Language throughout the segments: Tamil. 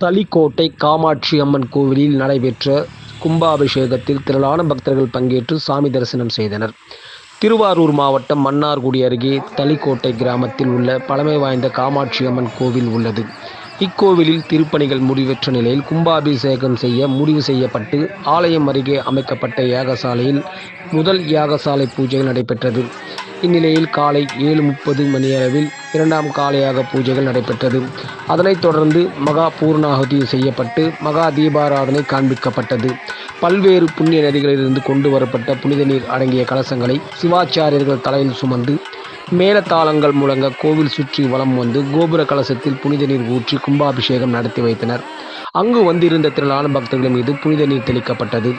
தளிக்கோட்டை காமாட்சி அம்மன் கோவிலில் நடைபெற்ற கும்பாபிஷேகத்தில் திரளான பக்தர்கள் பங்கேற்று சாமி தரிசனம் செய்தனர். திருவாரூர் மாவட்டம் மன்னார்குடி அருகே தளிக்கோட்டை கிராமத்தில் உள்ள பழமை வாய்ந்த காமாட்சி அம்மன் கோவில் உள்ளது. இக்கோவிலில் திருப்பணிகள் முடிவற்ற நிலையில் கும்பாபிஷேகம் செய்ய முடிவு செய்யப்பட்டு ஆலயம் அருகே அமைக்கப்பட்ட யாகசாலையில் முதல் யாகசாலை பூஜைகள் நடைபெற்றது. இந்நிலையில் காலை 7:30 மணியளவில் இரண்டாம் காலையாக பூஜைகள் நடைபெற்றது. அதனைத் தொடர்ந்து மகா பூர்ணாகுதி செய்யப்பட்டு மகா தீபாராதனை காண்பிக்கப்பட்டது. பல்வேறு புண்ணிய நதிகளிலிருந்து கொண்டு வரப்பட்ட புனித நீர் அடங்கிய கலசங்களை சிவாச்சாரியர்கள் தலையில் சுமந்து மேளதாளங்கள் முழங்க கோவில் சுற்றி வலம் வந்து கோபுர கலசத்தில் புனித நீர் ஊற்றி கும்பாபிஷேகம் நடத்தி வைத்தனர். அங்கு வந்திருந்த திரளான பக்தர்கள் மீது புனித நீர் தெளிக்கப்பட்டது.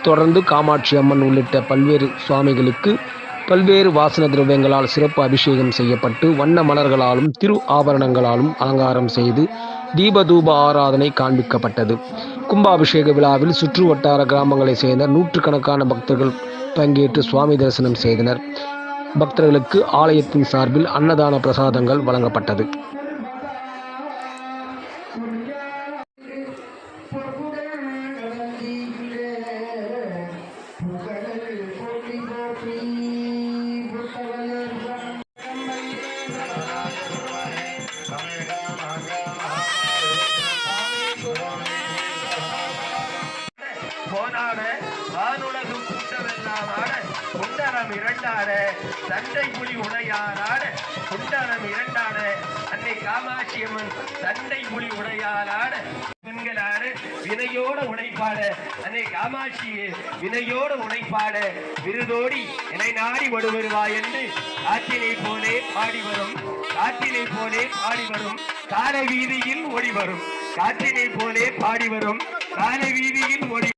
தொடர்ந்து காமாட்சி அம்மன் உள்ளிட்ட பல்வேறு சுவாமிகளுக்கு பல்வேறு வாசன திரவியங்களால் சிறப்பு அபிஷேகம் செய்யப்பட்டு வண்ண மலர்களாலும் திரு ஆபரணங்களாலும் அலங்காரம் செய்து தீபதூப ஆராதனை காண்பிக்கப்பட்டது. கும்பாபிஷேக விழாவில் சுற்று வட்டார கிராமங்களைச் சேர்ந்த நூற்றுக்கணக்கான பக்தர்கள் பங்கேற்று சுவாமி தரிசனம் செய்தனர். பக்தர்களுக்கு ஆலயத்தின் சார்பில் அன்னதான பிரசாதங்கள் வழங்கப்பட்டது. வானுலகும் கூட்டமெல்லாம் ஆட குண்டலம் இரண்டாட சண்டை புலி உடையாராட குண்டலம் இரண்டாட அன்னை காமாட்சி அம்மன் சண்டை புலி உடையாராட பெண்களாடு வினையோட உடைப்பாட அன்னை காமாட்சியே வினையோட உடைப்பாட விருதோடி என்னை நாடி வருவா என்று காற்றினை போலே பாடி வரும் காற்றினை போலே பாடி வரும் கால வீதியில் ஓடி வரும் காற்றினை போலே பாடி வரும் கால வீதியில் ஓடி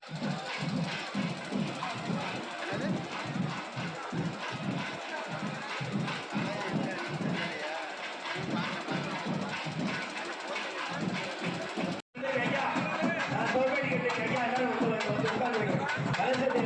கலசத்தை